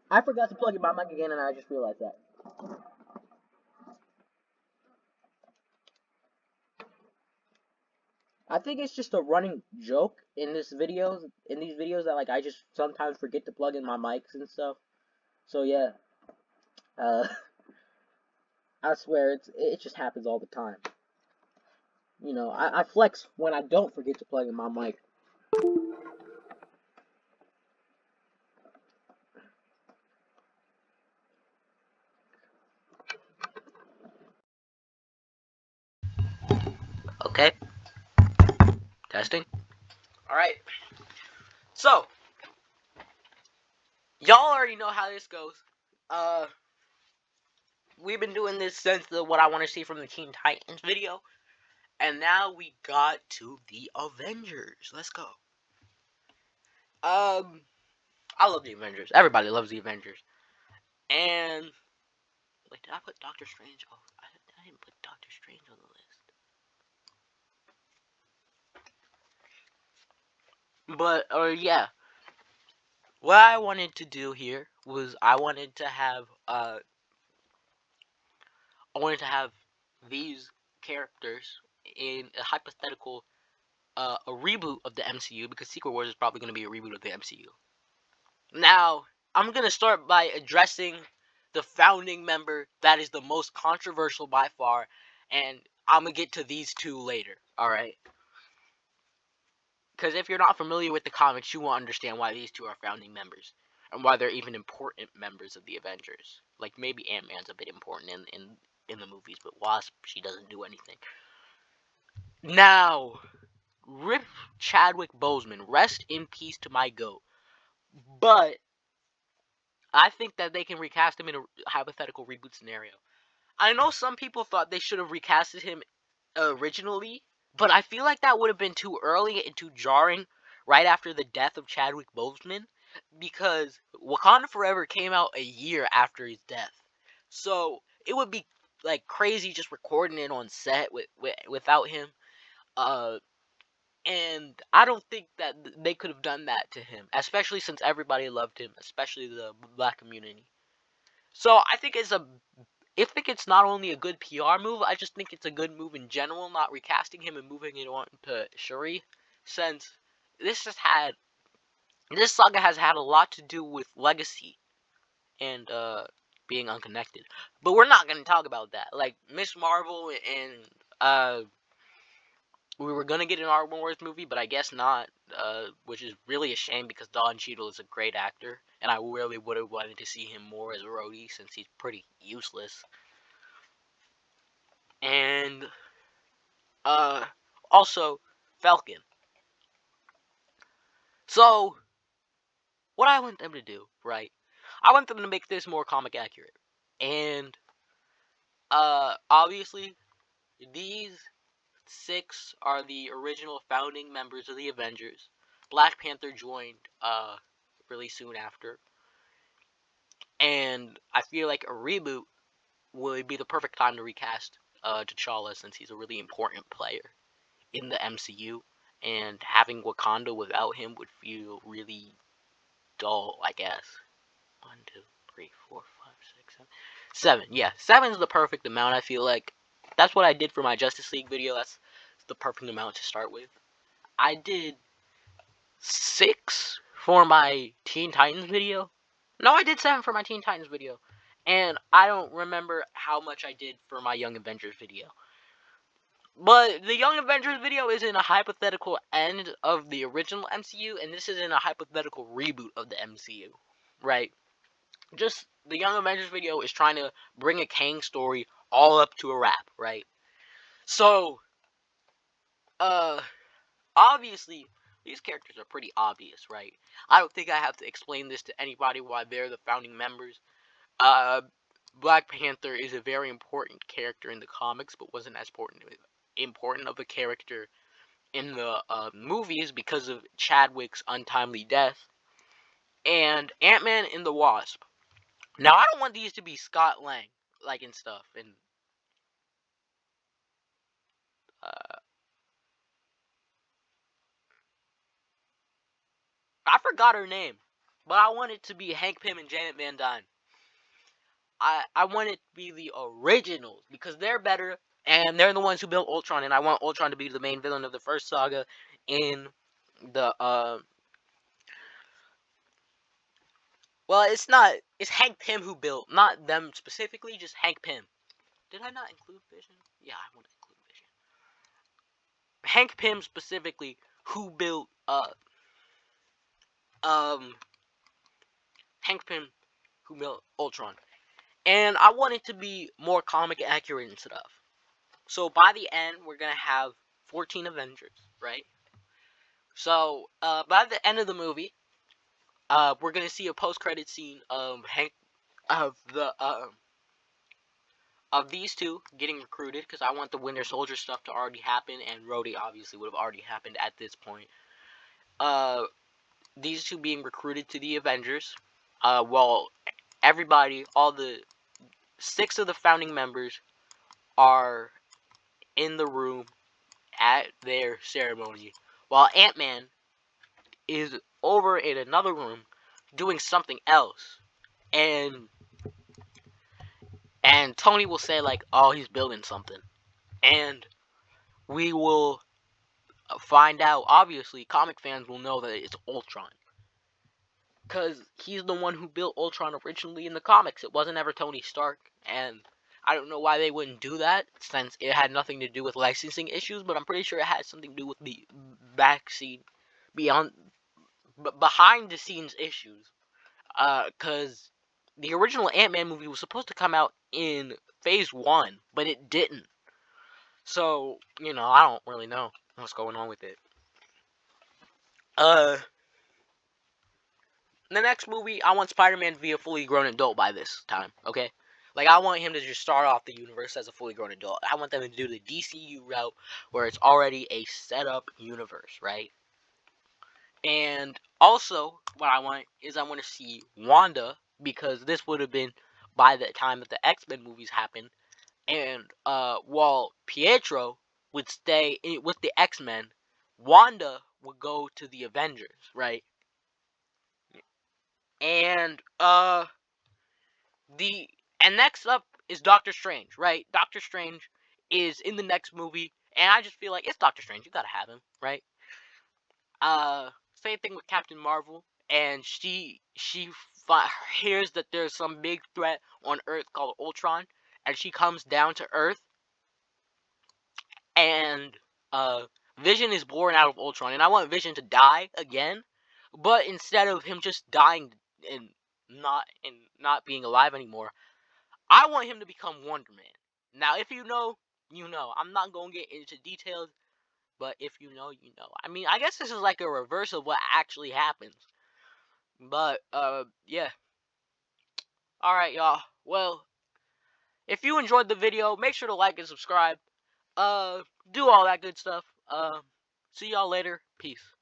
I forgot to plug in my mic again, and I just realized that. I think it's just a running joke in these videos that like I just sometimes forget to plug in my mics and stuff. So yeah, uh, I swear it just happens all the time. You know, I flex when I don't forget to plug in my mic. Okay, testing. All right. So y'all already know how this goes. Uh, we've been doing this since the what I want to see from the Teen Titans video, and now we got to the Avengers. Let's go. Um, I love the Avengers. Everybody loves the Avengers. And wait, did I put Doctor Strange? Oh, I didn't put Doctor Strange on the list. But yeah, what I wanted to do here was I wanted to have these characters in a hypothetical a reboot of the MCU, because Secret Wars is probably going to be a reboot of the MCU. Now, I'm going to start by addressing the founding member that is the most controversial by far, and I'm going to get to these two later, alright? Because if you're not familiar with the comics, you won't understand why these two are founding members, and why they're even important members of the Avengers. Like, maybe Ant-Man's a bit important in the movies, but Wasp, she doesn't do anything. Now, rip Chadwick Boseman. Rest in peace to my goat. But I think that they can recast him in a hypothetical reboot scenario. I know some people thought they should have recasted him originally, but I feel like that would have been too early and too jarring right after the death of Chadwick Boseman, because Wakanda Forever came out a year after his death. So it would be like crazy just recording it on set without him. And I don't think that they could have done that to him, especially since everybody loved him, especially the black community. So I think it's not only a good PR move, I just think it's a good move in general, not recasting him and moving it on to Shuri, since this has had this saga has had a lot to do with legacy and being unconnected. But we're not gonna talk about that. Like Miss Marvel and we were gonna get an Art Wars movie, but I guess not, which is really a shame because Don Cheadle is a great actor, and I really would have wanted to see him more as Rhodey since he's pretty useless. And uh, also Falcon. So what I want them to do, right? I want them to make this more comic accurate, and obviously these six are the original founding members of the Avengers. Black Panther joined really soon after. And I feel like a reboot would be the perfect time to recast T'Challa, since he's a really important player in the MCU. And having Wakanda without him would feel really dull, I guess. 1, 2, 3, 4, 5, 6, 7. 7, yeah. 7 is the perfect amount, I feel like. That's what I did for my Justice League video. That's the perfect amount to start with. I did 6 for my Teen Titans video. No, I did 7 for my Teen Titans video. And I don't remember how much I did for my Young Avengers video. But the Young Avengers video is in a hypothetical end of the original MCU, and this is in a hypothetical reboot of the MCU. Right? Just the Young Avengers video is trying to bring a Kang story all up to a wrap, right? So, uh, obviously, these characters are pretty obvious, right? I don't think I have to explain this to anybody why they're the founding members. Uh, Black Panther is a very important character in the comics, but wasn't as important of a character in the movies because of Chadwick's untimely death. And Ant-Man and the Wasp. Now, I don't want these to be Scott Lang, like and stuff, and uh, I forgot her name. But I want it to be Hank Pym and Janet Van Dyne. I want it to be the originals because they're better and they're the ones who built Ultron, and I want Ultron to be the main villain of the first saga in the well, it's Hank Pym who built, not them specifically, just Hank Pym. Did I not include Vision? Yeah, I want to include Vision. Hank Pym specifically who built um Hank Pym who built Ultron. And I want it to be more comic accurate and stuff. So by the end, we're gonna have 14 Avengers, right? So by the end of the movie, we're gonna see a post-credit scene of Hank of these two getting recruited because I want the Winter Soldier stuff to already happen, and Rhodey obviously would have already happened at this point. These two being recruited to the Avengers, while everybody, all the 6 of the founding members, are in the room at their ceremony, while Ant-Man is over in another room doing something else, and Tony will say like, "Oh, he's building something," and we will find out. Obviously, comic fans will know that it's Ultron, because he's the one who built Ultron originally in the comics. It wasn't ever Tony Stark, and I don't know why they wouldn't do that since it had nothing to do with licensing issues, but I'm pretty sure it had something to do with the backseat, beyond, behind the scenes issues. Because the original Ant-Man movie was supposed to come out in Phase 1, but it didn't. So, I don't really know what's going on with it. The next movie, I want Spider-Man to be a fully grown adult by this time, okay? Like, I want him to just start off the universe as a fully grown adult. I want them to do the DCU route where it's already a set-up universe, right? And also, what I want is I want to see Wanda, because this would have been by the time that the X-Men movies happened. And while Pietro would stay with the X-Men, Wanda would go to the Avengers, right? And the and next up is Doctor Strange, right? Doctor Strange is in the next movie, and I just feel like it's Doctor Strange. You gotta have him, right? Same thing with Captain Marvel, and she hears that there's some big threat on Earth called Ultron, and she comes down to Earth, and Vision is born out of Ultron, and I want Vision to die again, but instead of him just dying and not being alive anymore, I want him to become Wonder Man. Now, if you know, you know. I'm not gonna get into details, but if you know, you know. I mean, I guess this is like a reverse of what actually happens. But yeah. All right, y'all. Well, if you enjoyed the video, make sure to like and subscribe. Do all that good stuff. See y'all later. Peace.